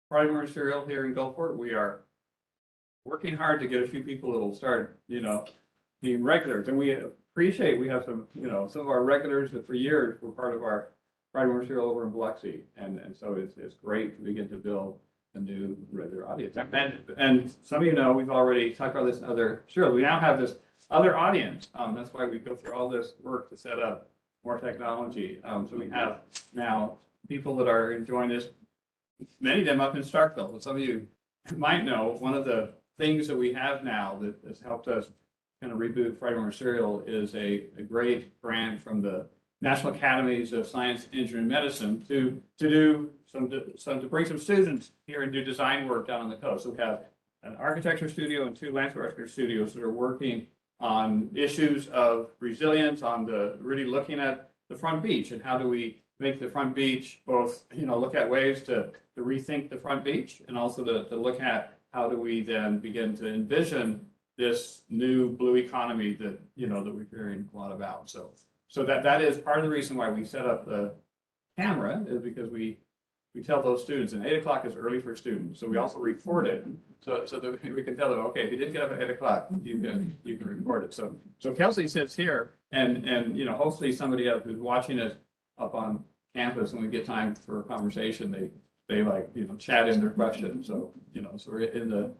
Friday Morning Serial here in Gulfport. We are working hard to get a few people that'll start, being regulars. And we appreciate, we have some, some of our regulars that for years were part of our Friday Morning Serial over in Biloxi. And so it's great to begin to build a new regular audience. And some of you know, we've already talked about this in other serials. We now have this other audience. That's why we go through all this work to set up more technology. So we have now people that are enjoying this, many of them up in Starkville. But some of you might know one of the things that we have now that has helped us kind of reboot Friday Morning Serial is a great grant from the National Academies of Science, Engineering, and Medicine to bring some students here and do design work down on the coast. So we have an architecture studio and two landscape architecture studios that are working on issues of resilience, on really looking at the front beach and how do we make the front beach both, look at ways to rethink the front beach and also to look at how do we then begin to envision this new blue economy that, that we're hearing a lot about. So that is part of the reason why we set up the camera is because we tell those students, and 8 o'clock is early for students. So we also record it so that we can tell them, okay, if you didn't get up at 8 o'clock, you can record it. So Kelsey sits here and hopefully somebody else who's watching us up on campus when we get time for a conversation, they like, chat in their questions. So, so we're in the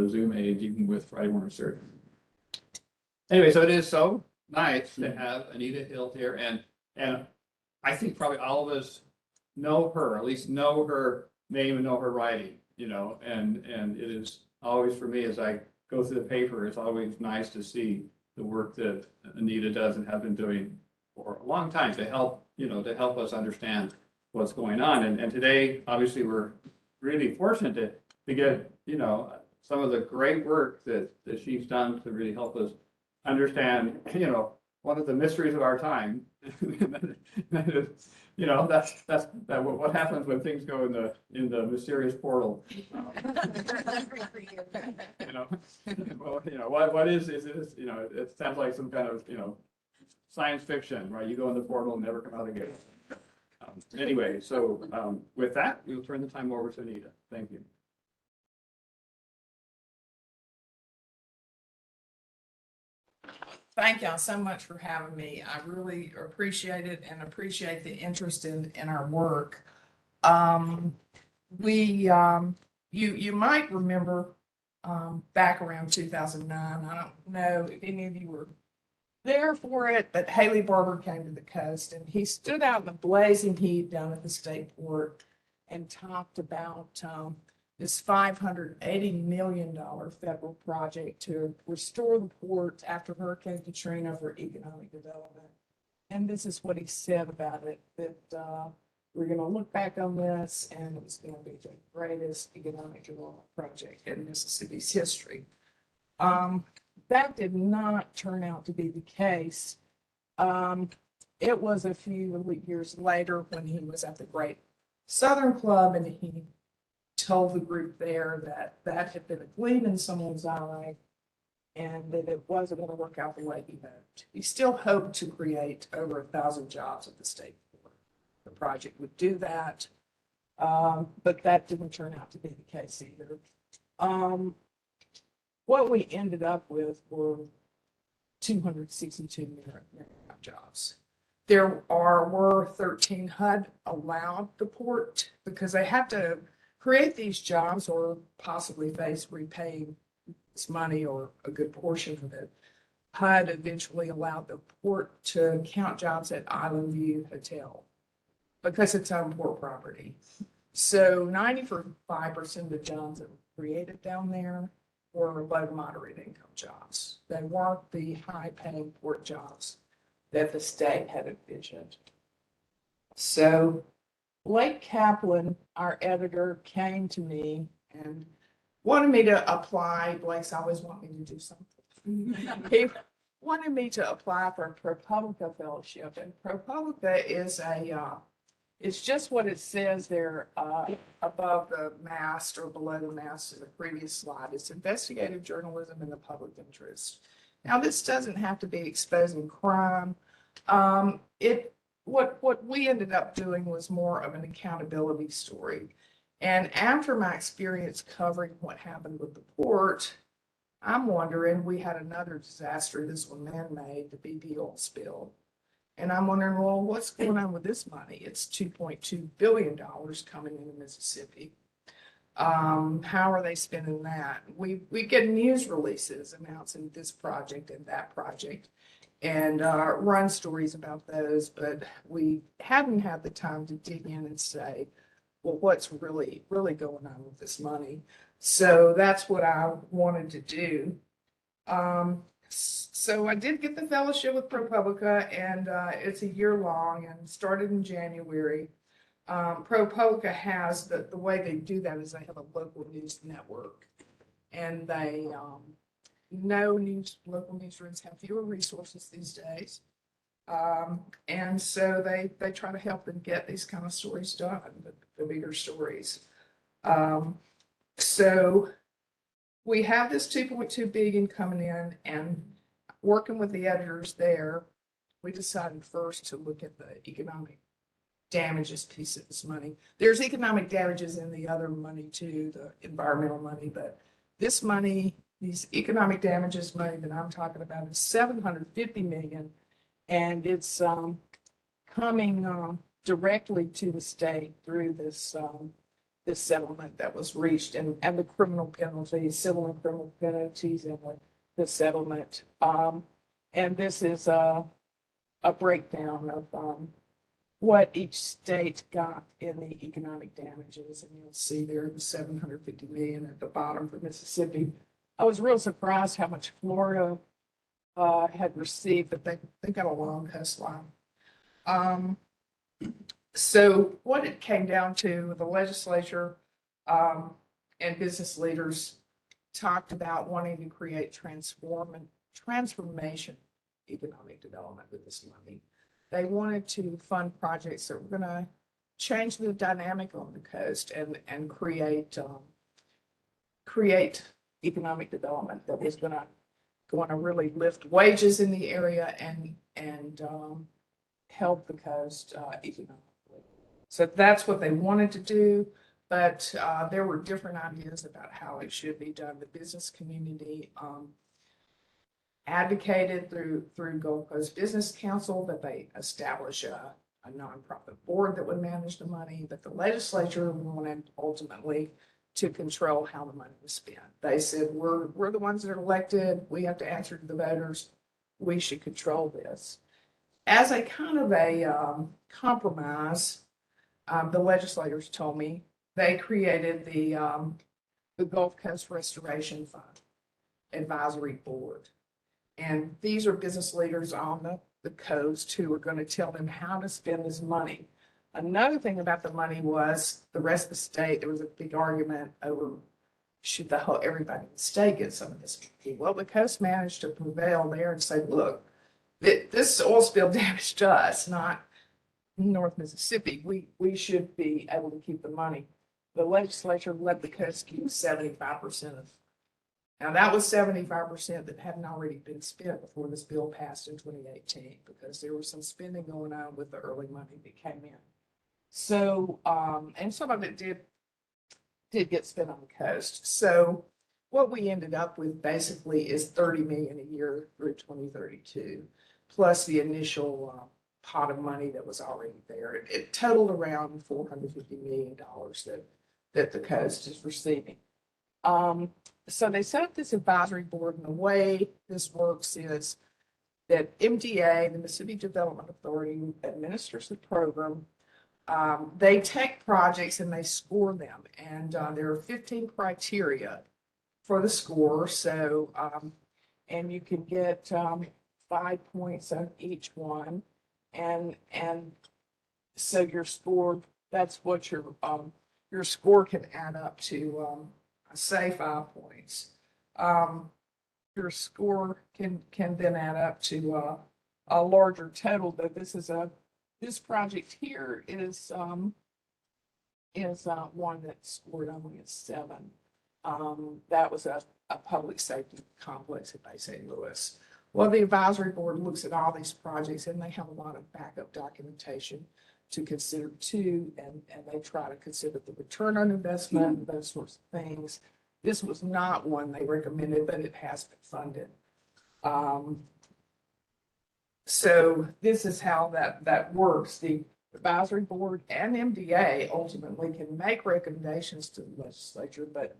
Zoom age, even with Friday Morning Serial. Anyway, so it is so nice to have Anita Hill here. And I think probably all of us know her, at least know her name and know her writing, and it is always for me as I go through the paper, it's always nice to see the work that Anita does and have been doing for a long time to help, to help us understand what's going on. And today, obviously, we're really fortunate to get, some of the great work that she's done to really help us understand, one of the mysteries of our time. That's what happens when things go in the mysterious portal. What is this? It sounds like some kind of science fiction, right? You go in the portal and never come out again. Anyway, so with that, we'll turn the time over to Anita. Thank you. Thank y'all so much for having me. I really appreciate it and appreciate the interest in our work. You might remember back around 2009. I don't know if any of you were there for it, but Haley Barber came to the coast and he stood out in the blazing heat down at the state port and talked about this $580 million federal project to restore the port after Hurricane Katrina for economic development. And this is what he said about it, that we're going to look back on this and it's going to be the greatest economic development project in Mississippi's history. That did not turn out to be the case. It was a few years later when he was at the Great Southern Club and he told the group there that had been a gleam in someone's eye and that it wasn't going to work out the way he hoped. He still hoped to create over 1,000 jobs at the state port. The project would do that, but that didn't turn out to be the case either. What we ended up with were 262 million jobs. There were 13 HUD allowed the port because they had to create these jobs or possibly face repaying this money or a good portion of it. HUD eventually allowed the port to count jobs at Island View Hotel because it's on port property. So 95% of the jobs that were created down there were low to moderate income jobs. They weren't the high paying port jobs that the state had envisioned. So Blake Kaplan, our editor, came to me and wanted me to apply. Blake's always wanted me to do something. He wanted me to apply for a PubPublica fellowship. And PubPublica is it's just what it says there above the mast or below the mast in the previous slide. It's investigative journalism in the public interest. Now, this doesn't have to be exposing crime. What we ended up doing was more of an accountability story. And after my experience covering what happened with the port, I'm wondering, we had another disaster, this one man-made, the BP oil spill. And I'm wondering, well, what's going on with this money? It's $2.2 billion coming into Mississippi. How are they spending that? We get news releases announcing this project and that project and run stories about those, but we haven't had the time to dig in and say, well, what's really going on with this money? So that's what I wanted to do. So I did get the fellowship with PubPublica, and it's a year long and started in January. PubPublica has the way they do that is they have a local news network, and they know local newsrooms have fewer resources these days. And so they try to help them get these kind of stories done, the bigger stories. So we have this 2.2 billion coming in, and working with the editors there, we decided first to look at the economic damages piece of this money. There's economic damages in the other money too, the environmental money, but this money, these economic damages money that I'm talking about is $750 million, and it's coming directly to the state through this this settlement that was reached, and the criminal penalties, civil and criminal penalties, and the settlement. And this is a breakdown of what each state got in the economic damages, and you'll see there the $750 million at the bottom for Mississippi. I was real surprised how much Florida had received, but they got a long coastline. So what it came down to, the legislature and business leaders talked about wanting to create transformation economic development with this money. They wanted to fund projects that were going to change the dynamic on the coast and create economic development that was going to really lift wages in the area and help the coast economically. So that's what they wanted to do, but there were different ideas about how it should be done. The business community advocated through Gulf Coast Business Council that they establish a nonprofit board that would manage the money, but the legislature wanted ultimately to control how the money was spent. They said, we're the ones that are elected, we have to answer to the voters, we should control this. As a kind of a compromise, the legislators told me they created the Gulf Coast Restoration Fund Advisory Board. And these are business leaders on the coast who are going to tell them how to spend this money. Another thing about the money was the rest of the state, there was a big argument over should everybody in the state get some of this money. Well, the coast managed to prevail there and say, look, this oil spill damaged us, not North Mississippi. We should be able to keep the money. The legislature let the coast keep 75% of. Now that was 75% that hadn't already been spent before this bill passed in 2018, because there was some spending going on with the early money that came in. So, and some of it did get spent on the coast. So what we ended up with basically is $30 million a year through 2032, plus the initial pot of money that was already there. It totaled around $450 million that the coast is receiving. So they set up this advisory board, and the way this works is that MDA, the Mississippi Development Authority, administers the program. They take projects and they score them, and there are 15 criteria for the score. So, and you can get 5 points on each one, and so your score, that's what your score can add up to. Say 5 points. Your score can then add up to a larger total, but this project here is one that scored only a 7. That was a public safety complex at Bay St. Louis. Well, the advisory board looks at all these projects, and they have a lot of backup documentation to consider too, and they try to consider the return on investment and those sorts of things. This was not one they recommended, but it has been funded. So this is how that works. The advisory board and MDA ultimately can make recommendations to the legislature, but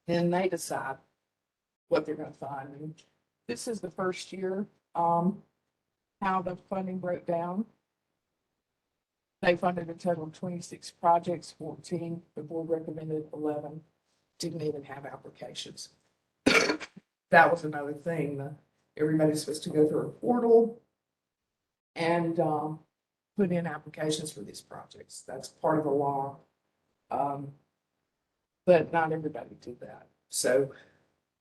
then they decide what they're going to fund. And this is the first year, how the funding broke down. They funded a total of 26 projects, 14, the board recommended 11, didn't even have applications. That was another thing. Everybody's supposed to go through a portal and put in applications for these projects. That's part of the law. But not everybody did that. So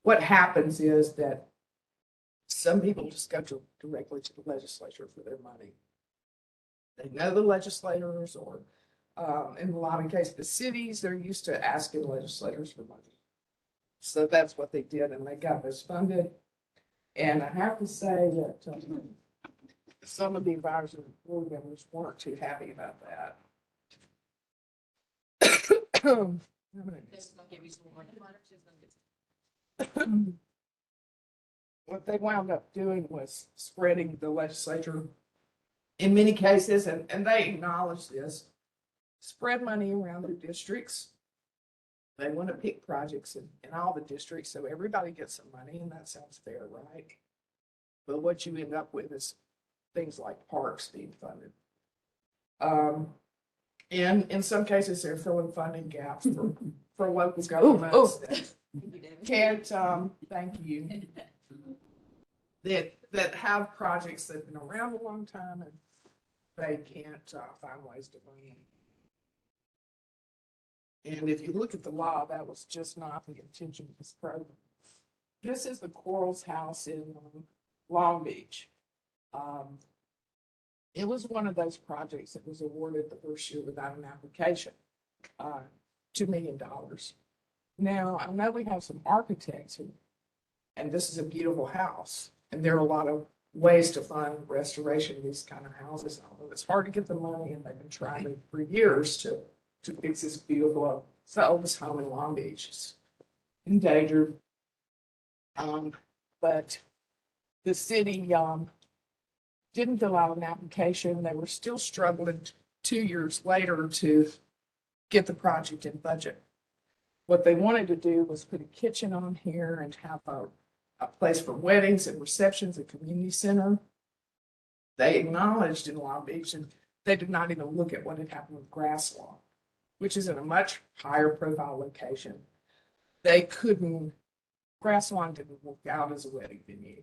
what happens is that some people just go directly to the legislature for their money. They know the legislators, or in a lot of cases, the cities, they're used to asking legislators for money. So that's what they did, and they got this funded. And I have to say that some of the advisory board members weren't too happy about that. What they wound up doing was spreading the legislature in many cases, and they acknowledge this, spread money around their districts. They want to pick projects in all the districts, so everybody gets some money, and that sounds fair, right? But what you end up with is things like parks being funded. And in some cases, they're filling funding gaps for local governments that can't, thank you, that have projects that have been around a long time and they can't find ways to fund them. And if you look at the law, that was just not the intention of this program. This is the Quarles House in Long Beach. It was one of those projects that was awarded the first year without an application, $2 million. Now, I know we have some architects who, and this is a beautiful house, and there are a lot of ways to fund restoration of these kind of houses. Although it's hard to get the money, and they've been trying for years to fix this beautiful, it's the oldest home in Long Beach. It's endangered. But the city didn't fill out an application. They were still struggling 2 years later to get the project in budget. What they wanted to do was put a kitchen on here and have a place for weddings and receptions, a community center. They acknowledged in Long Beach, and they did not even look at what had happened with Grass Lawn, which is in a much higher profile location. They couldn't, Grass Lawn didn't work out as a wedding venue,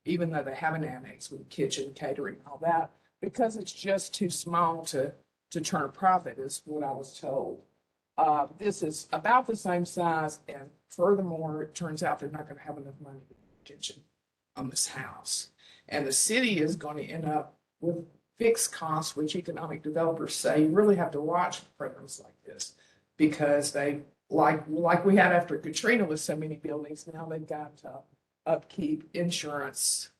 even though they have an annex with kitchen, catering, all that, because it's just too small to turn a profit, is what I was told. This is about the same size, and furthermore, it turns out they're not going to have enough money in the kitchen on this house. And the city is going to end up with fixed costs, which economic developers say you really have to watch programs like this, because they, like we had after Katrina with so many buildings, now they've got upkeep, insurance,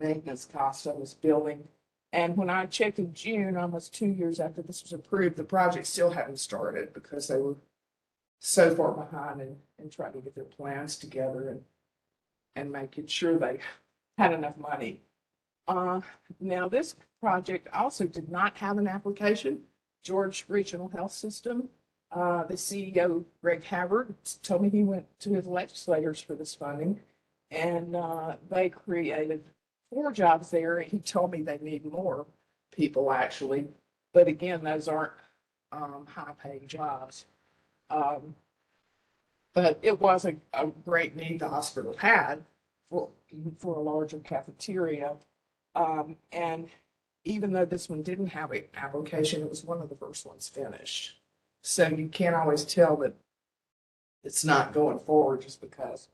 maintenance costs of this building. And when I checked in June, almost 2 years after this was approved, the project still hadn't started because they were so far behind and trying to get their plans together and making sure they had enough money. Now this project also did not have an application. George Regional Health System, the CEO, Greg Havard, told me he went to his legislators for this funding, and they created 4 jobs there. He told me they need more people, actually, but again, those aren't high-paying jobs. But it was a great need the hospital had for a larger cafeteria. And even though this one didn't have an application, it was one of the first ones finished. So you can't always tell that it's not going forward just because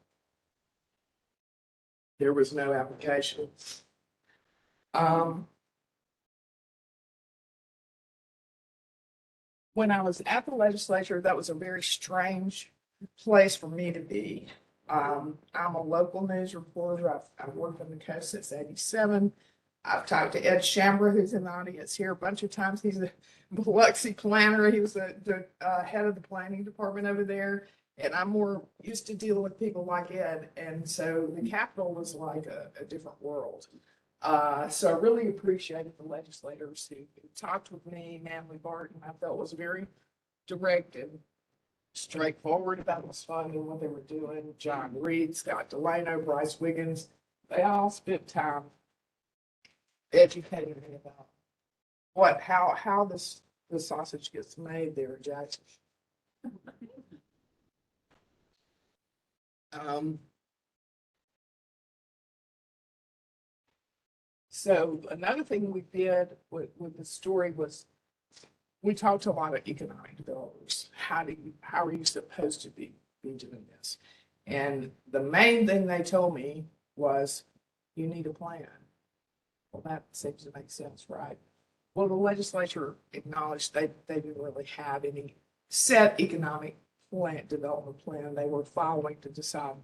there was no application. When I was at the legislature, that was a very strange place for me to be. I'm a local news reporter. I've worked on the coast since '87. I've talked to Ed Shambra, who's in the audience here a bunch of times. He's a Biloxi planner. He was the head of the planning department over there. And I'm more used to dealing with people like Ed. And so the Capitol was like a different world. So I really appreciated the legislators who talked with me. Manley Barton, I felt was very direct and straightforward about this fund and what they were doing. John Reed, Scott Delano, Bryce Wiggins, they all spent time educating me about how the sausage gets made there, Jackson. So another thing we did with the story was we talked to a lot of economic developers. How are you supposed to be doing this? And the main thing they told me was you need a plan. Well, that seems to make sense, right? Well, the legislature acknowledged they didn't really have any set economic development plan they were following to decide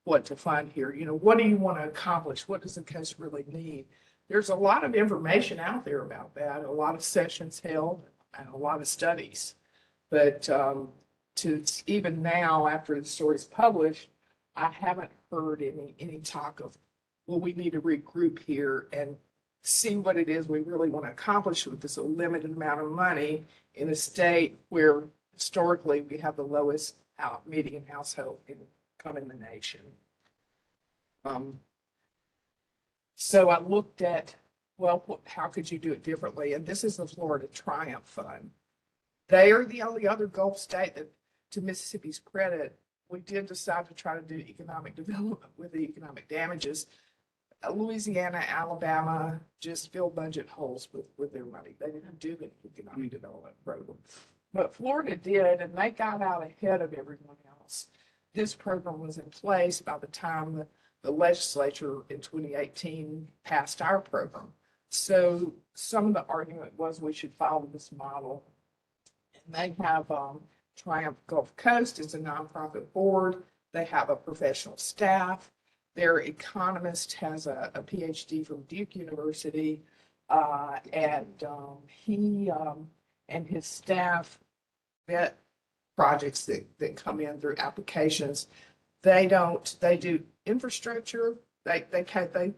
what to fund here. You know, what do you want to accomplish? What does the coast really need? There's a lot of information out there about that, a lot of sessions held and a lot of studies. But to even now, after the story's published, I haven't heard any talk of, well, we need to regroup here and see what it is we really want to accomplish with this limited amount of money in a state where historically we have the lowest median household income in the nation. So I looked at, well, how could you do it differently? And this is the Florida Triumph Fund. They are the only other Gulf state that, to Mississippi's credit, we did decide to try to do economic development with the economic damages. Louisiana, Alabama just filled budget holes with their money. They didn't do the economic development program. But Florida did, and they got out ahead of everyone else. This program was in place by the time the legislature in 2018 passed our program. So some of the argument was we should follow this model. And they have Triumph Gulf Coast is a nonprofit board. They have a professional staff. Their economist has a PhD from Duke University, and he and his staff vet projects that come in through applications. They do infrastructure. They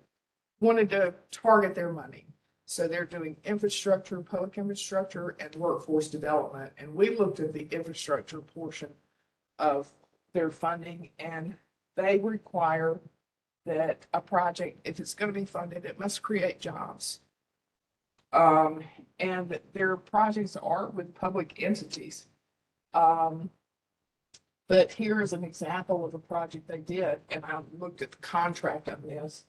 wanted to target their money. So they're doing infrastructure, public infrastructure, and workforce development. And we looked at the infrastructure portion of their funding, and they require that a project, if it's going to be funded, it must create jobs. And their projects are with public entities. But here is an example of a project they did, and I looked at the contract on this,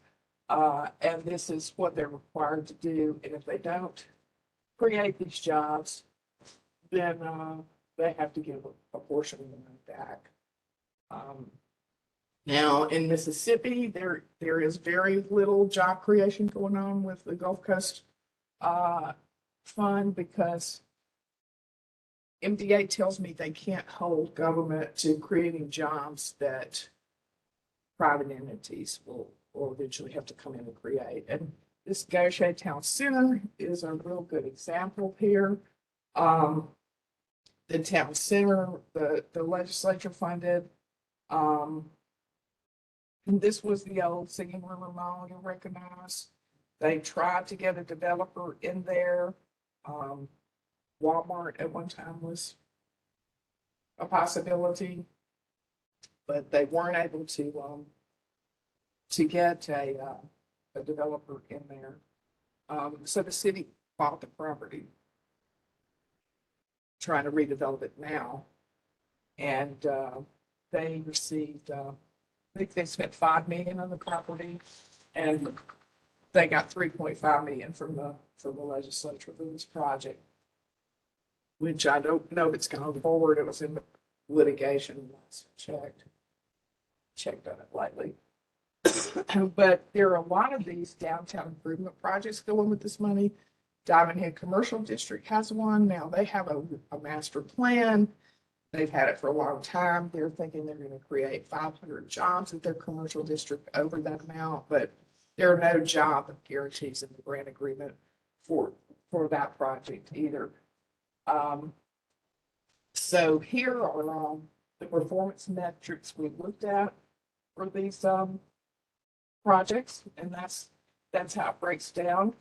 and this is what they're required to do. And if they don't create these jobs, then they have to give a portion of the money back. Now in Mississippi, there is very little job creation going on with the Gulf Coast Fund because MDA tells me they can't hold government to creating jobs that private entities will eventually have to come in and create. And this Gaucher Town Center is a real good example here. The town center, the legislature funded. And this was the old Singing River Mall, you recognize. They tried to get a developer in there. Walmart at one time was a possibility, but they weren't able to get a developer in there. So the city bought the property, trying to redevelop it now, and they received. I think they spent $5 million on the property, and they got $3.5 million from the legislature for this project, which I don't know if it's gone forward. It was in litigation last checked on it lately. But there are a lot of these downtown improvement projects going with this money. Diamond Head Commercial District has one. Now they have a master plan. They've had it for a long time. They're thinking they're going to create 500 jobs at their commercial district over that amount, but there are no job guarantees in the grant agreement for that project either. So here are the performance metrics we looked at for these projects, and that's how it breaks down.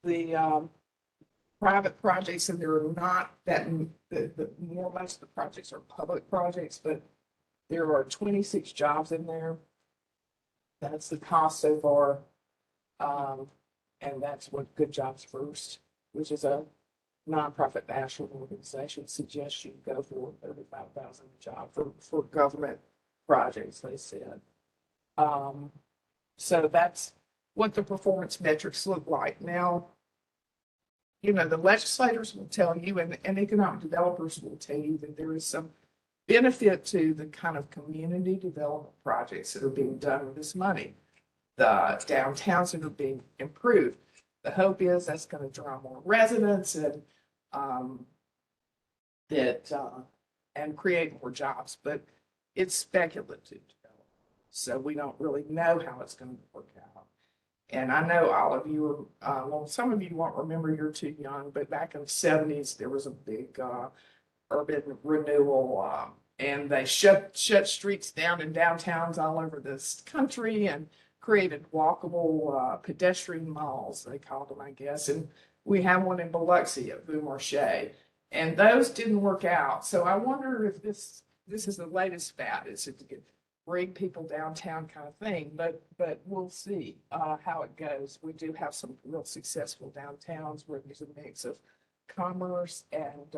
The private projects, and there are not that most of the projects are public projects, but there are 26 jobs in there. That's the cost so far. And that's what Good Jobs First, which is a nonprofit national organization, suggests you go for 35,000 a job for government projects, they said. So that's what the performance metrics look like. Now, you know, the legislators will tell you, and economic developers will tell you that there is some benefit to the kind of community development projects that are being done with this money. The downtowns that are being improved. The hope is that's going to draw more residents and and create more jobs, but it's speculative. So we don't really know how it's going to work out. And I know all of you are, well, some of you won't remember, you're too young, but back in the 70s, there was a big urban renewal, and they shut streets down in downtowns all over this country and created walkable pedestrian malls, they called them, I guess. And we have one in Biloxi at Beaumarchais, and those didn't work out. So I wonder if this is the latest fad, is it to bring people downtown kind of thing, but we'll see how it goes. We do have some real successful downtowns where there's a mix of commerce and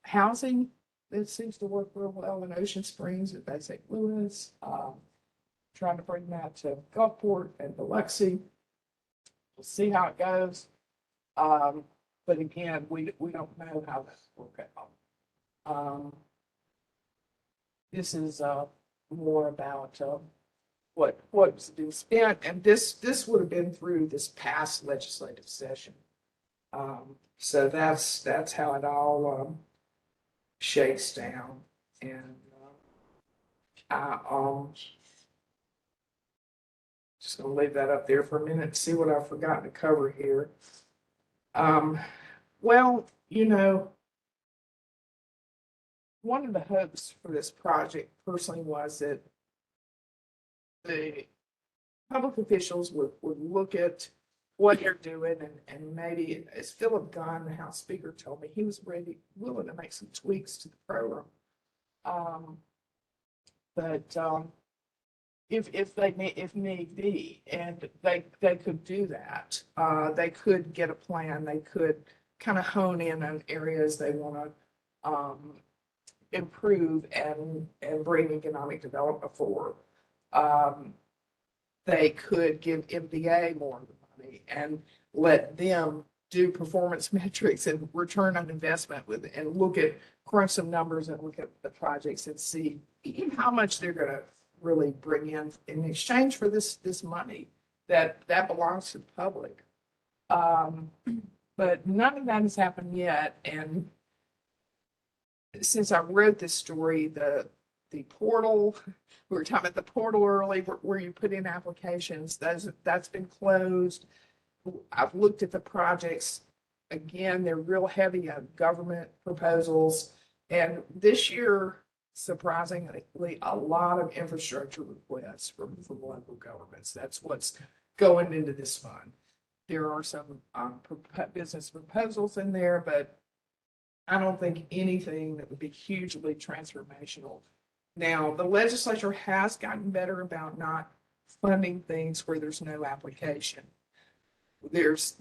housing that seems to work real well in Ocean Springs and Bay St. Louis. Trying to bring that to Gulfport and Biloxi. We'll see how it goes. But again, we don't know how this will work out. This is more about what's been spent, and this would have been through this past legislative session. So that's how it all shakes down, and just gonna leave that up there for a minute and see what I've forgotten to cover here. Well, you know, one of the hopes for this project personally was that the public officials would look at what they're doing and maybe, as Philip Gunn, the House Speaker, told me, he was willing to make some tweaks to the program. If need be, and they could do that. They could get a plan. They could kind of hone in on areas they want to improve and bring economic development forward. They could give MDA more of the money and let them do performance metrics and return on investment and crunch some numbers and look at the projects and see how much they're going to really bring in exchange for this money that belongs to the public. But none of that has happened yet. And since I wrote this story, the portal, we were talking about the portal early, where you put in applications, that's been closed. I've looked at the projects. Again, they're real heavy on government proposals. And this year, surprisingly, a lot of infrastructure requests from local governments. That's what's going into this fund. There are some business proposals in there, but I don't think anything that would be hugely transformational. Now, the legislature has gotten better about not funding things where there's no application. This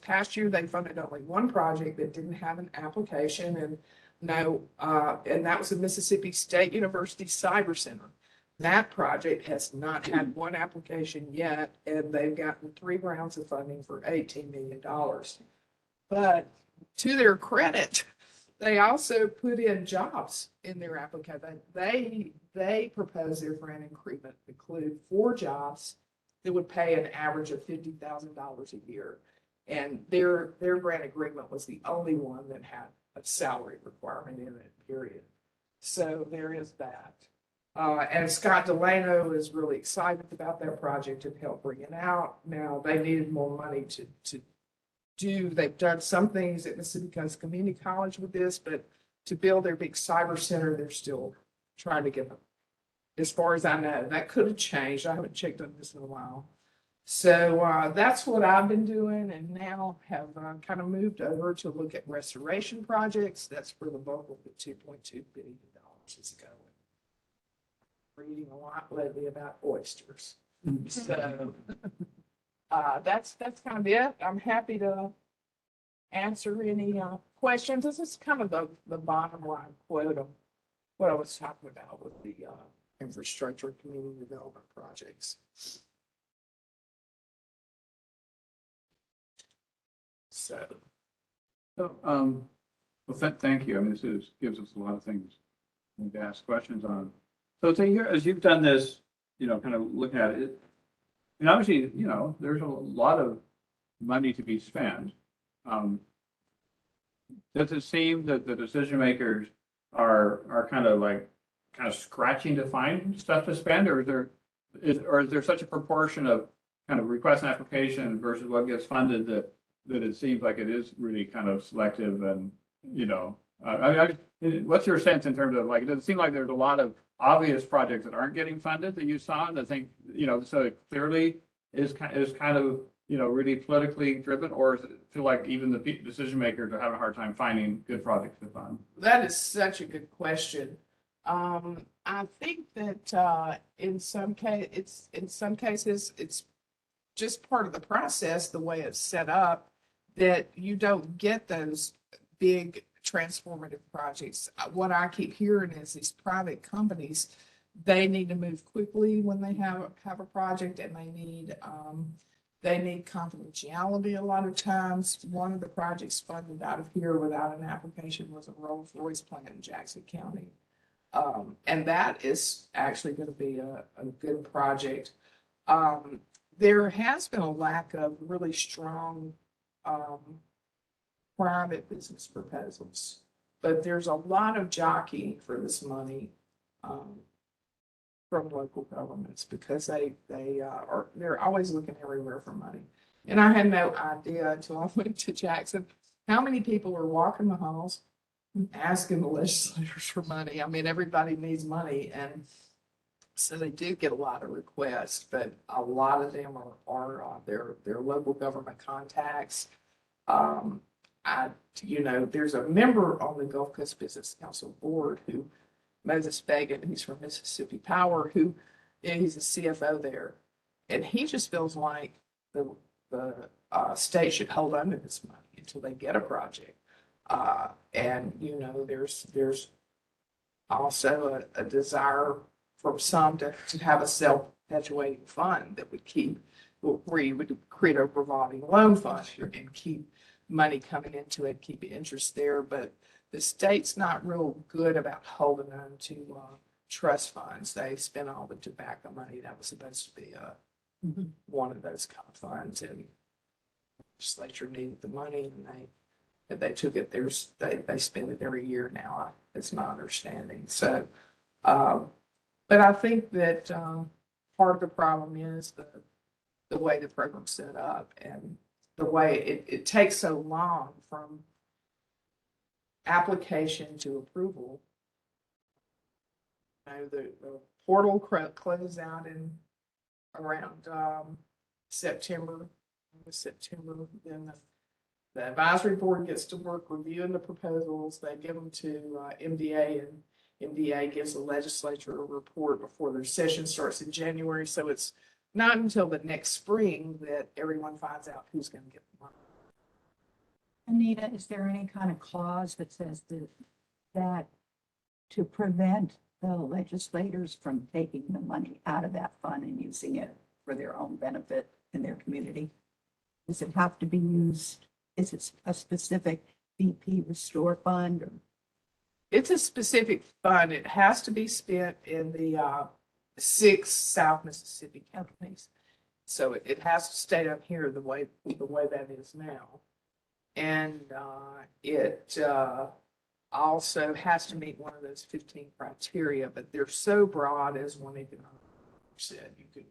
past year, they funded only one project that didn't have an application, and that was the Mississippi State University Cyber Center. That project has not had one application yet, and they've gotten 3 rounds of funding for $18 million. But to their credit, they also put in jobs in their application. They proposed their grant increment to include 4 jobs that would pay an average of $50,000 a year. And their grant agreement was the only one that had a salary requirement in it, period. So there is that. And Scott Delano is really excited about that project and helped bring it out. Now, they needed more money to do, they've done some things at Mississippi Coast Community College with this, but to build their big cyber center, they're still trying to get them. As far as I know, that could have changed. I haven't checked on this in a while. So that's what I've been doing, and now have kind of moved over to look at restoration projects. That's where the bulk of the $2.2 billion is going. Reading a lot lately about oysters. So that's kind of it. I'm happy to answer any questions. This is kind of the bottom line quote of what I was talking about with the infrastructure and community development projects. So, So, well, thank you. I mean, gives us a lot of things to ask questions on. So here, as you've done this, kind of looking at it, and obviously, there's a lot of money to be spent. Does it seem that the decision makers are kind of scratching to find stuff to spend, or is there such a proportion of kind of request and application versus what gets funded that it seems like it is really kind of selective and, what's your sense in terms of does it seem like there's a lot of obvious projects that aren't getting funded that you saw, and I think, so it clearly is kind of, really politically driven, or does it feel like even the decision makers are having a hard time finding good projects to fund? that is such a good question. I think that in some cases, it's just part of the process, the way it's set up, that you don't get those big transformative projects. What I keep hearing is these private companies, they need to move quickly when they have a project, and they need confidentiality a lot of times. One of the projects funded out of here without an application was a Rolls-Royce plant in Jackson County. And that is actually going to be a good project. There has been a lack of really strong private business proposals, but there's a lot of jockeying for this money from local governments, because they're always looking everywhere for money. And I had no idea until I went to Jackson how many people were walking the halls asking the legislators for money. I mean, everybody needs money, and so they do get a lot of requests, but a lot of them are their local government contacts. There's a member on the Gulf Coast Business Council board who, Moses Fagan, he's from Mississippi Power, he's a CFO there, and he just feels like the state should hold on to this money until they get a project. And there's also a desire from some to have a self-perpetuating fund that would where you would create a revolving loan fund and keep money coming into it, keep interest there. But the state's not real good about holding on to trust funds. They spent all the tobacco money that was supposed to be one of those kind of funds, and the legislature needed the money, and they took it. They spend it every year now. It's my understanding. So, but I think that part of the problem is the way the program's set up, and the way it takes so long from application to approval. The portal closes out in around September. Then the advisory board gets to work reviewing the proposals. They give them to MDA, and MDA gives the legislature a report before their session starts in January. So it's not until the next spring that everyone finds out who's going to get the money. Anita, is there any kind of clause that says that to prevent the legislators from taking the money out of that fund and using it for their own benefit in their community? Does it have to be used? Is it a specific BP Restore Fund? Or? It's a specific fund. It has to be spent in the 6 South Mississippi counties. So it has to stay up here the way that is now. And also has to meet one of those 15 criteria, but they're so broad, as one economic said, you could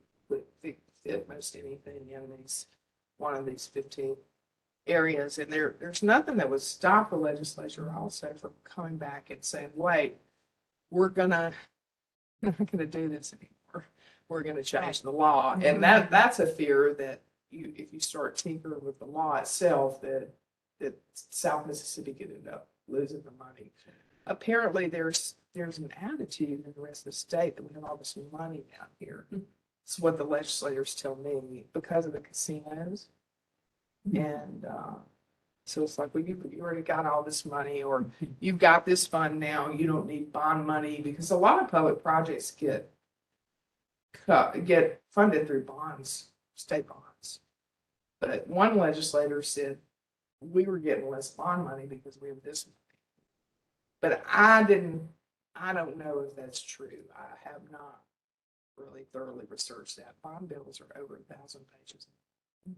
fit most anything in one of these 15 areas. And there's nothing that would stop the legislature also from coming back and saying, wait, we're not gonna do this anymore. We're gonna change the law. And that's a fear that if you start tinkering with the law itself, that South Mississippi could end up losing the money. Apparently, there's an attitude in the rest of the state that we have all this money down here. It's what the legislators tell me, because of the casinos. And so it's like, well, you already got all this money, or you've got this fund now, you don't need bond money, because a lot of public projects get funded through bonds, state bonds. But one legislator said we were getting less bond money because we have this money. But I don't know if that's true. I have not really thoroughly researched that. Bond bills are over 1,000 pages. From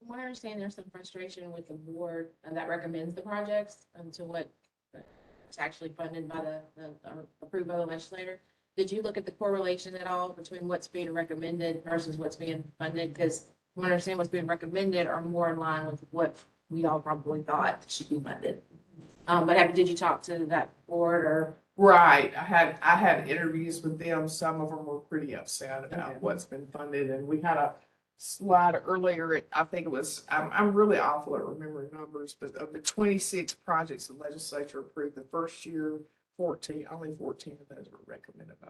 what I understand, there's some frustration with the board that recommends the projects to what it's actually funded by the approved by the legislator. Did you look at the correlation at all between what's being recommended versus what's being funded? Because from what I understand, what's being recommended are more in line with what we all probably thought should be funded. But did you talk to that board or? Right. I had interviews with them. Some of them were pretty upset about what's been funded, and we had a slide earlier. I think it was, I'm really awful at remembering numbers, but of the 26 projects the legislature approved the first year, only 14 of those were recommended by.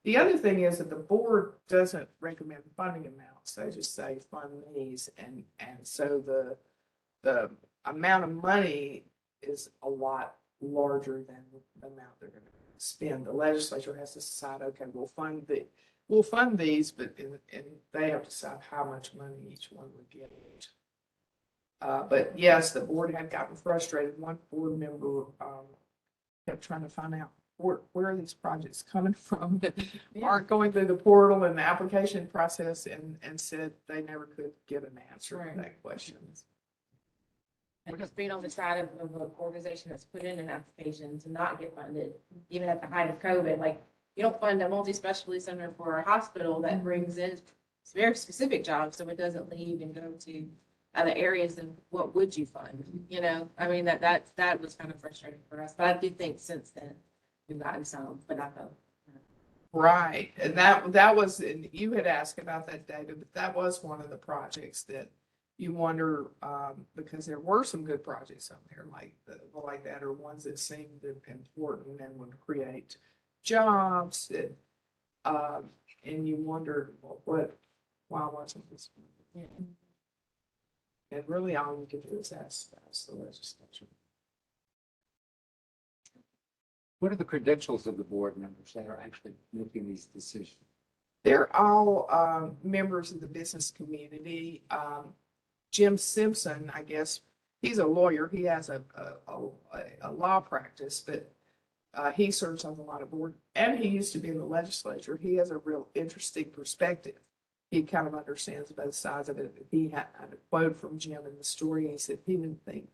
The other thing is that the board doesn't recommend funding amounts. They just say fund these, and so the amount of money is a lot larger than the amount they're going to spend. The legislature has to decide, okay, we'll fund these, but and they have to decide how much money each one would get. But yes, the board had gotten frustrated. One board member kept trying to find out where are these projects coming from that aren't going through the portal and the application process, and said they never could get an answer to that question. And just being on the side of an organization that's put in an application to not get funded, even at the height of COVID, like you don't fund a multi-specialty center for a hospital that brings in very specific jobs, so it doesn't leave and go to other areas. Then what would you fund? You know, I mean, that was kind of frustrating for us, but I do think since then we've gotten some, but not though. Right, and that was, and you had asked about that, David, but that was one of the projects that you wonder, because there were some good projects out there like that, or ones that seemed important and would create jobs, and you wondered, well, why wasn't this? Yeah. And really all you can do is ask the legislature. What are the credentials of the board members that are actually making these decisions? They're all members of the business community. Jim Simpson, I guess, he's a lawyer. He has a law practice, but he serves on a lot of board, and he used to be in the legislature. He has a real interesting perspective. He kind of understands both sides of it. He had a quote from Jim in the story. He said he didn't think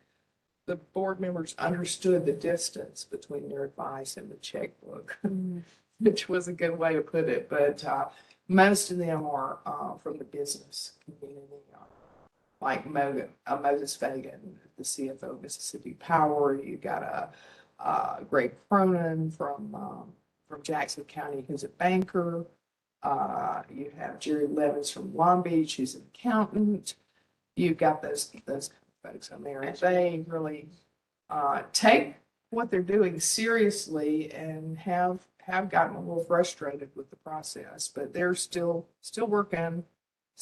the board members understood the distance between their advice and the checkbook, which was a good way to put it. But most of them are from the business community, like Moses Fagan, the CFO of Mississippi Power. You got Greg Cronin from Jackson County, who's a banker. You have Jerry Levis from Long Beach, who's an accountant. You've got those folks on there, and they really take what they're doing seriously, and have gotten a little frustrated with the process, but they're still working.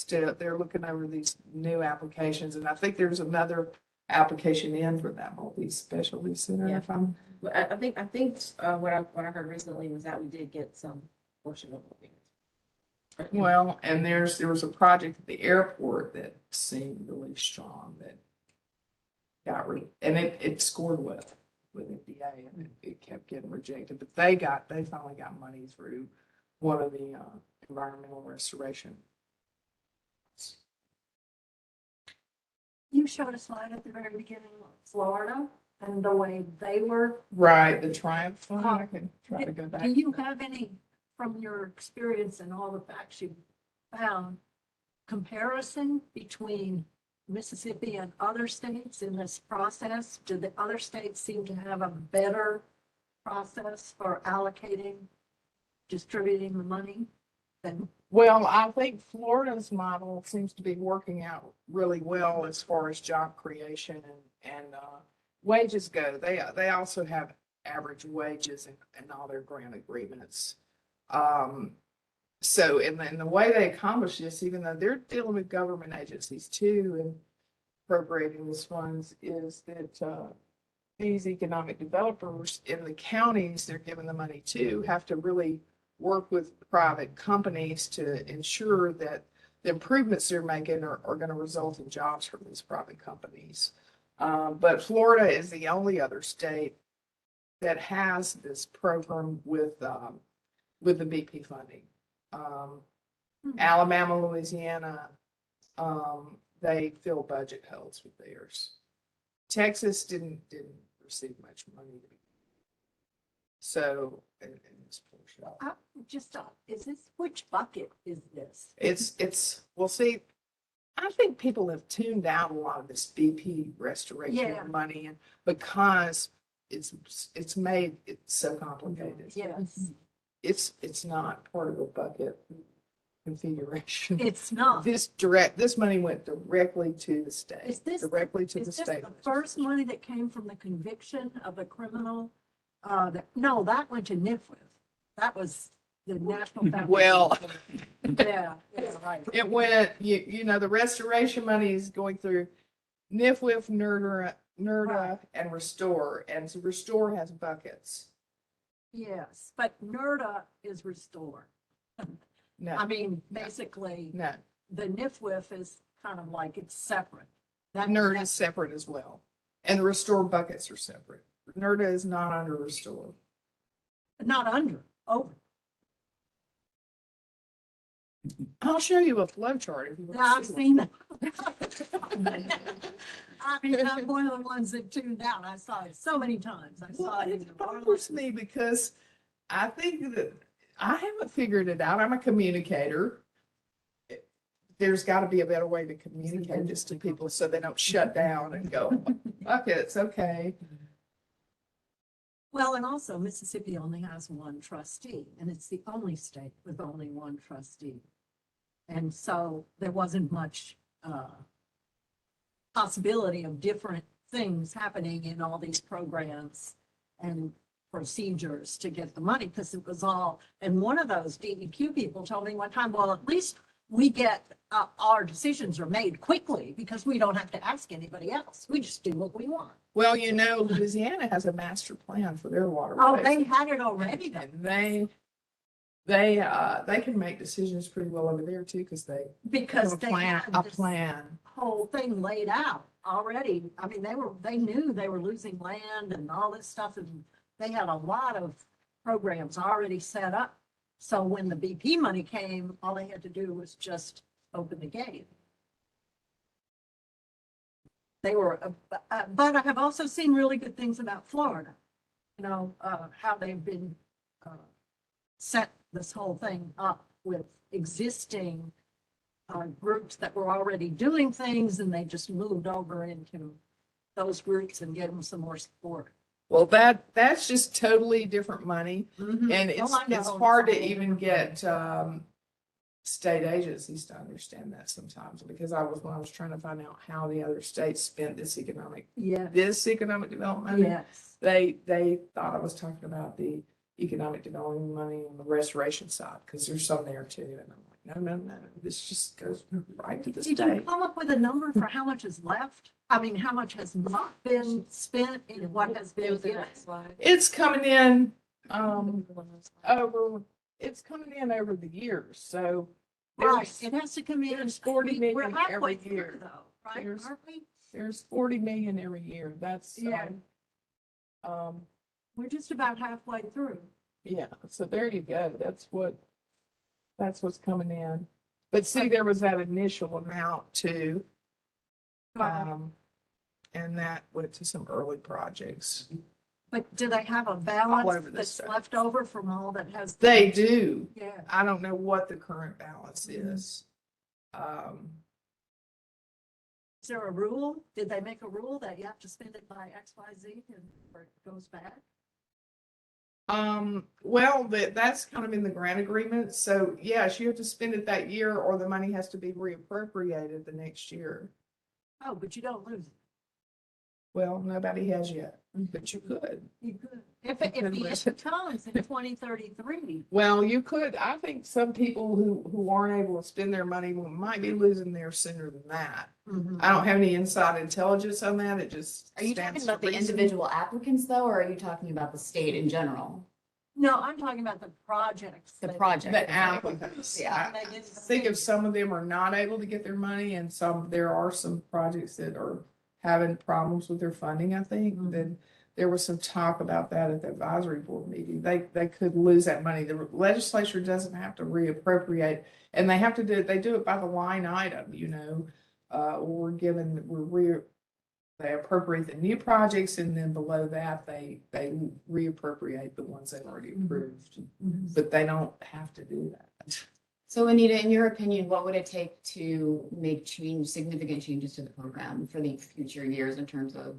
They're looking over these new applications, and I think there's another application in for that multi-specialty center. Yeah. If I'm, I think what I heard recently was that we did get some portion of it. well, and there was a project at the airport that seemed really strong that got and it scored with FDA, and it kept getting rejected, but they finally got money through one of the environmental restoration. you showed a slide at the very beginning of Florida and the way they were. Right, the Triumph Fund, I can try to go back. Do you have any, from your experience and all the facts you found, comparison between Mississippi and other states in this process? Do the other states seem to have a better process for allocating, distributing the money than? Well, I think Florida's model seems to be working out really well as far as job creation and wages go. They also have average wages in all their grant agreements. So in the way they accomplish this, even though they're dealing with government agencies too and appropriating these funds, is that these economic developers in the counties they're giving the money to have to really work with private companies to ensure that the improvements they're making are going to result in jobs from these private companies. But Florida is the only other state that has this program with the BP funding. Alabama, Louisiana, they fill budget holes with theirs. Texas didn't receive much money. So, in this portion. Just, is this, which bucket is this? Well, see, I think people have tuned out a lot of this BP restoration Yeah. money and because it's made it so complicated. Yes, It's not part of a bucket configuration. it's not. This money went directly to the state. Is this, Directly to is the this state. the first money that came from the conviction of a criminal? No, that went to NIFWIF. That was the National Foundation. Well, Yeah, right. it went, you know, the restoration money is going through NIFWIF, NERDA, and Restore. And so Restore has buckets. Yes, but NERDA is restored. No, I mean, basically, no. the NIFWIF is kind of like it's separate. That NERDA is separate as well. And the Restore buckets are separate. NERDA is not under Restore. Not under, over. I'll show you a flow chart if you Yeah, I've want to see seen that. I mean, I'm one of the ones that tuned out. I saw it so many times. I saw Well, it in it the bothers me because I think that I haven't figured it out. I'm a communicator. There's got to be a better way to communicate this to people so they don't shut down and go, okay, it's okay. Well, and also Mississippi only has one trustee, and it's the only state with only one trustee. And so there wasn't much possibility of different things happening in all these programs and procedures to get the money, because it was all, and one of those DEQ people told me one time, well, at least we get, our decisions are made quickly because we don't have to ask anybody else. We just do what we want. Well, you know, Louisiana has a master plan for their waterways. Oh, they had it already then. And they can make decisions pretty well over there too, because they Because have they a had this plan. whole thing laid out already. I mean, they knew they were losing land and all this stuff, and they had a lot of programs already set up. So when the BP money came, all they had to do was just open the gate. They were, but I have also seen really good things about Florida. You know, how they've been set this whole thing up with existing groups that were already doing things, and they just moved over into those groups and gave them some more support. Well, that's just totally different money. And Oh, I know. it's hard to even get state agencies to understand that sometimes, because when I was trying to find out how the other states spent this economic Yeah, development money, yes. they thought I was talking about the economic development money on the restoration side, because there's some there too. And I'm like, no, this just goes right to the Did you state. come up with a number for how much is left? I mean, how much has not been spent and what has It been was the given? next slide. It's coming in it's coming in over the years. So Right, there's it has to come in. there's 40 million We're halfway every through year. though, right? There's- Aren't we? there's 40 million every year. That's Yeah. We're just about halfway through. yeah. So there you go. That's what's coming in. But see, there was that initial amount too. And that went to some early projects. But do they have a All balance over this that's stuff. left over from all that has? They do. Yeah. I don't know what the current balance is. Is there a rule? Did they make a rule that you have to spend it by X, Y, Z and or it goes back? Well, that's kind of in the grant agreement. So yes, you have to spend it that year or the money has to be reappropriated the next year. Oh, but you don't lose it. Well, nobody has yet, but you could. You could. If it comes in 2033. Well, you could. I think some people who aren't able to spend their money might be losing theirs sooner than that. I don't have any inside intelligence on that. It just Are you stands talking about to the reason. individual applicants though, or are you talking about the state in general? No, I'm talking about the projects. The that- project. The applicants. Yeah. I think if some of them are not able to get their money and there are some projects that are having problems with their funding, I think, then there was some talk about that at the advisory board meeting. They could lose that money. The legislature doesn't have to reappropriate, and they have to they do it by the line item, they appropriate the new projects, and then below that, they reappropriate the ones they've already approved. But they don't have to do that. So Anita, in your opinion, what would it take to make significant changes to the program for the future years in terms of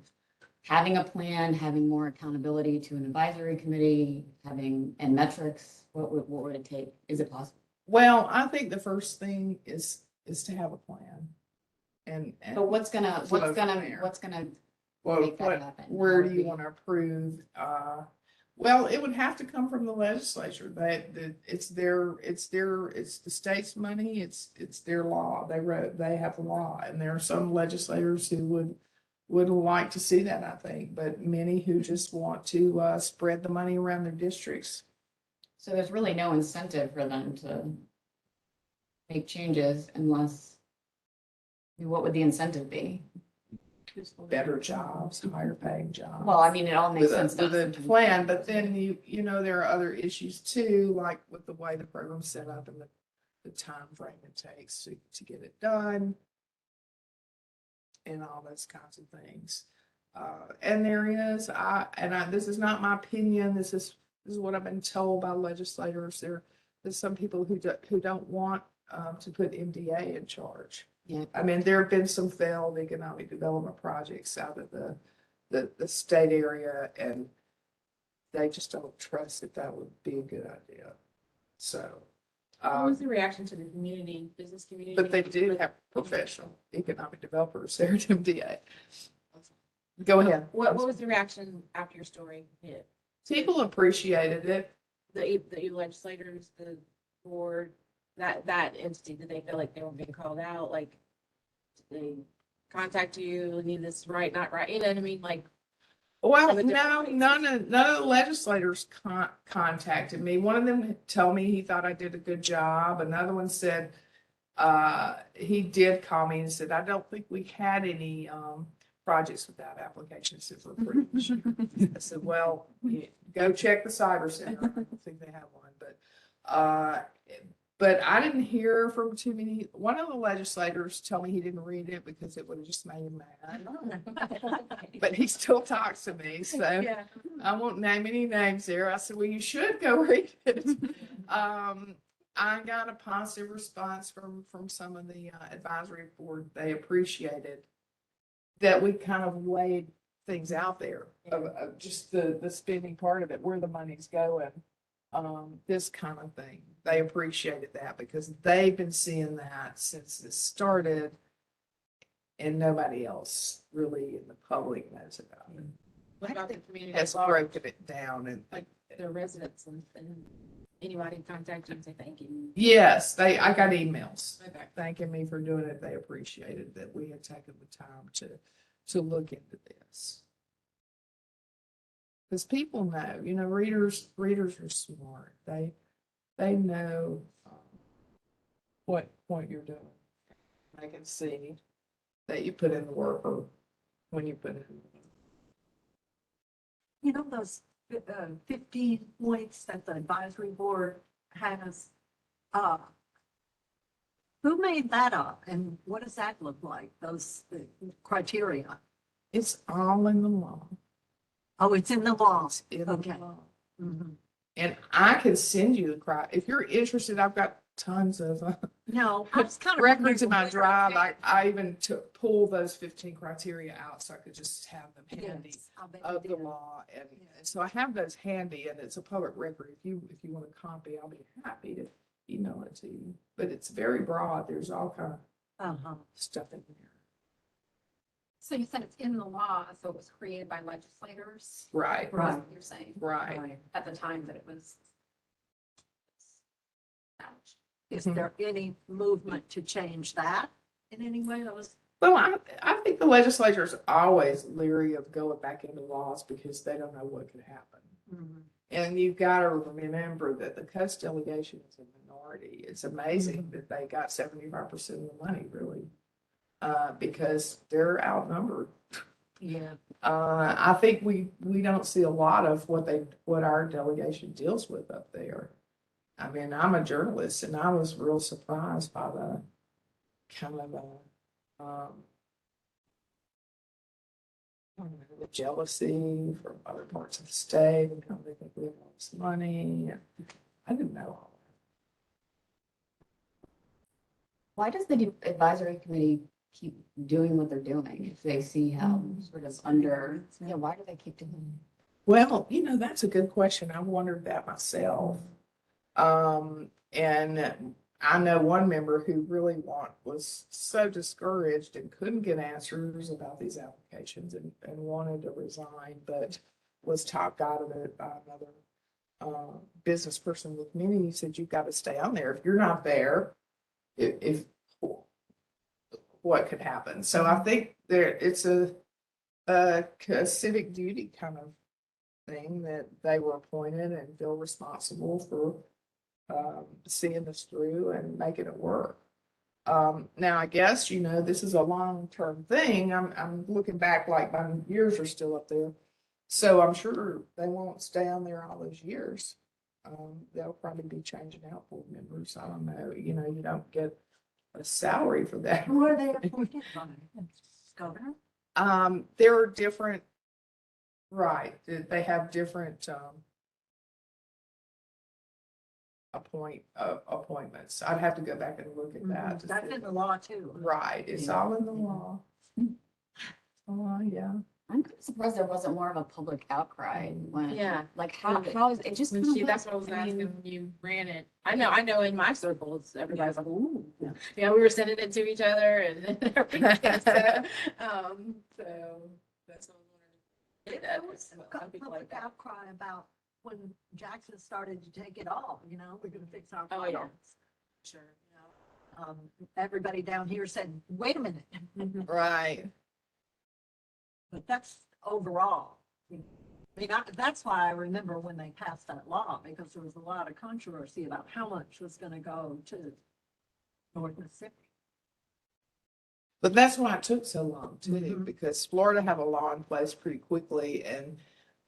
having a plan, having more accountability to an advisory committee, and metrics? What would it take? Is it possible? Well, I think the first thing is to have a plan. And But what's gonna Flow from there. make that happen? Where do you want to approve? Well, it would have to come from the legislature. It's the state's money. It's their law. They have the law, and there are some legislators who would like to see that, I think, but many who just want to spread the money around their districts. So there's really no incentive for them to make changes unless, what would the incentive be? Better jobs, higher paying jobs. Well, I mean, it all makes With sense. with a plan, but then there are other issues too, like with the way the program's set up and the time frame it takes to get it done. And all those kinds of things. And this is not my opinion. This is what I've been told by legislators. There's some people who don't want to put MDA in charge. Yeah. I mean, there have been some failed economic development projects out of the state area, and they just don't trust that would be a good idea. So, What was the reaction to the business community? but they do have professional economic developers there at MDA. Go ahead. What was the reaction after your story hit? People appreciated it. The legislators, the board, that entity, did they feel like they were being called out? Like, did they contact you, need this right, not right? You know what I mean? Like, Well, Some of the no, different none of the legislators contacted me. One of them told me he thought I did a good job. Another one said, he did call me and said, I don't think we had any, projects without applications that were approved. I said, well, go check the cyber center. I don't think they have one, but I didn't hear from too many. One of the legislators told me he didn't read it because it would have just made him mad. But he still talks to me, so yeah. I won't name any names there. I said, well, you should go read it. I got a positive response from some of the advisory board. They appreciated that we kind of laid things out there of just the spending part of it, where the money's going, this kind of thing. They appreciated that because they've been seeing that since this started, and nobody else really in the public knows about it. What about the community? Has at large? broken it down and Like the residents and anybody contact you and say thank you? yes, I got emails Okay. thanking me for doing it. They appreciated that we had taken the time to look into this. Because people know, readers are smart. They know what you're doing. They can see that you put in the work or when you put it in. Those 15 points that the advisory board has, Who made that up and what does that look like, those criteria? It's all in the law. Oh, it's in the law. It's in the Okay. law. Mhm. And I can send you the if you're interested, I've got tons of No, I was kind of. records in my drive. I even took, pull those 15 criteria out so I could just have them handy Yes, I bet of you the did. law. And so I have those handy and it's a public record. If you want a copy, I'll be happy to email it to you. But it's very broad. There's all kind of Uh-huh. stuff in there. So you said it's in the law, so it was created by legislators? Right, Is Right. what you're saying, right. Right. at the time that it was established. Is Mhm. there any movement to change that in any way? That was. Well, I think the legislature is always leery of going back into laws because they don't know what could happen. Mhm. And you've got to remember that the coast delegation is a minority. It's amazing that they got 75% of the money, really, because they're outnumbered. Yeah. I think we don't see a lot of what our delegation deals with up there. I mean, I'm a journalist and I was real surprised by the kind of I don't know, the jealousy from other parts of the state and how they think we have all this money. I didn't know all Why does the advisory committee keep doing what they're doing if they see how sort of under, yeah, why do they keep doing that. Well, that's a good question. I wondered that myself. And I know one member who really was so discouraged and couldn't get answers about these applications and wanted to resign, but was talked out of it by another business person with me. He said, you've got to stay on there. If you're not there, if what could happen. So I think it's a civic duty kind of thing that they were appointed and feel responsible for seeing this through and making it work. Now, I guess, this is a long-term thing. I'm looking back like my years are still up there. So I'm sure they won't stay on there all those years. They'll probably be changing out board members. I don't know. You don't get a salary for that. Who are they appointed by? Governor? There are different, right, they have different appointments. I'd have to go back and look at that. to That's see. in the law too. Right, it's all in the law. Oh, yeah. I'm kind of surprised there wasn't more of a public outcry when, Yeah. like, how is it just? When kind she, of that's what I was like, I mean, asking when you ran it. I know in my circles, everybody's like, ooh. Yeah. Yeah, we were sending it to each other and everything. So that's what I There wanted. was a Some people public like that. outcry about when Jackson started to take it all, we're gonna fix our Oh, yeah. problems. Sure. Everybody down here said, wait a minute, Right. but that's overall. I mean, that's why I remember when they passed that law, because there was a lot of controversy about how much was gonna go to North Mississippi. But that's why it took so long too, Mhm. because Florida have a law in place pretty quickly, and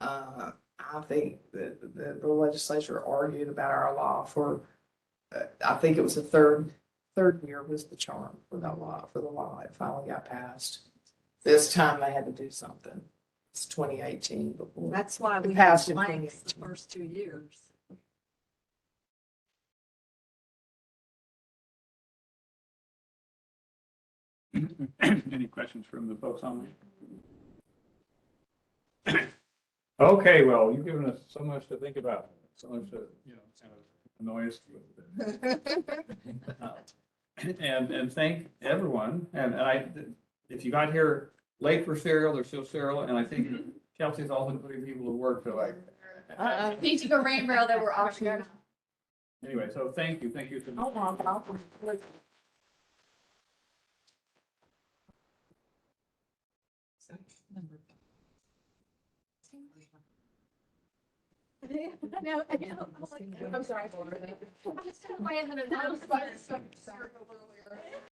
I think that the legislature argued about our law for, I think it was the third year was the charm for that law, for the law. It finally got passed. This time they had to do something. It's 2018 before. That's why It we passed had in blanks the 2018. first 2 years. Any questions from the folks online? Okay, well, you've given us so much to think about, so much to, kind of annoy us with. And thank everyone, and if you got here late for cereal, there's still cereal, and I think Kelsey's also putting people to work to like. Need to go rainbow that we're off. Anyway, so thank you so much. Hold on, Bob. I'm sorry for it. I'm just kind of weighing in and out.